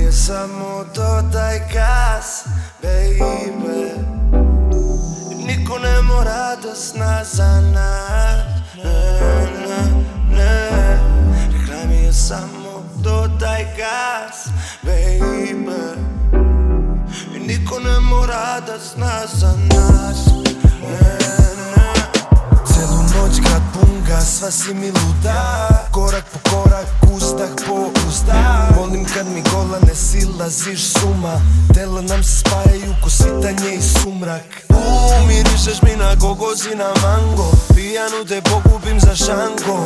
je samo dodaj gas, baby. Niko ne mora da zna za nas, ne. Rekla mi je samo dodaj gas, baby. I niko ne mora da zna za nas, ne. Celu noć grad pun gas, sva si mi luda. Korak po korak, uzdah po uzdah. Volim kad mi gola ne silaziš suma. Tela nam se spajaju ko svitanje i sumrak. Mirišeš mi na kokoz i na mango. Pijanu te pokupim za šanko,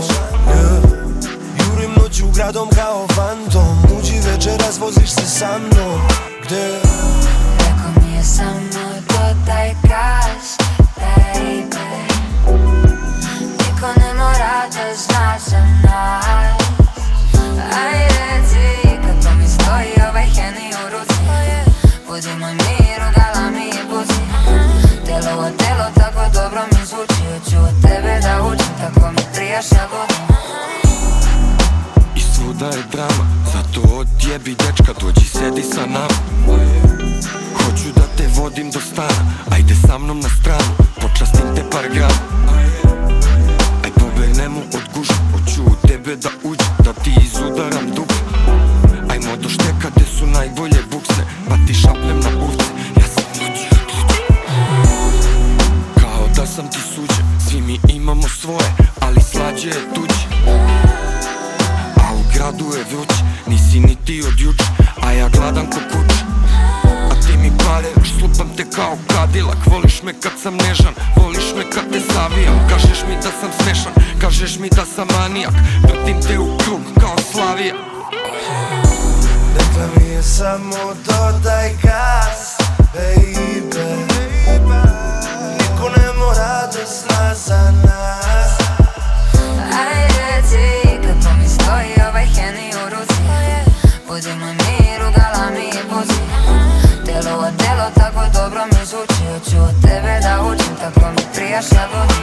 Jurim noću gradom kao fantom. Uđi večeras, voziš se sa mnom. Gde? Rekao mi je samo dodaj gas, baby. Niko ne mora da zna za nas. Aj reci, kako mi stoji ovaj Henny u ruci. Budi moj mir, ugala mi je buci. Telo o telo tako dobro mi zvuči. Hoću od tebe da učim, tako mi prijaš jagodu. I svuda je drama, zato odjebi dečka, dođi sedi sa nama. Hoću da te vodim do stana, ajde sa mnom na stranu, počastim te par grama. Aj pobegnemo od guža, hoću u tebe da uđem, da ti izudaram dupe. Ajmo do šteka gde su najbolje bukse, pa ti šapnem na burce. Ja sam tuđi, kao da sam ti suđen. Svi mi imamo svoje, ali slađe je tuđe. A u gradu je vruće, nisi ni ti od juče, a ja gladan ko kuće. A ti mi pariraš, slupam te kao kadilak. Voliš me kad sam nežan, voliš me kad te savijam. Kažeš mi da sam smešan, kažeš mi da sam manijak. Vrtim te u krug kao Slavija. Rekla mi je samo dodaj gas, baby. Niko ne mora da zna za nas. Aj reci, kako mi stoji ovaj Henny u ruci. Budi moj mir, ugala mi je buci. Telo o telo tako dobro mi zvuči. Hoću od tebe da učim, tako mi prijaš jagodu.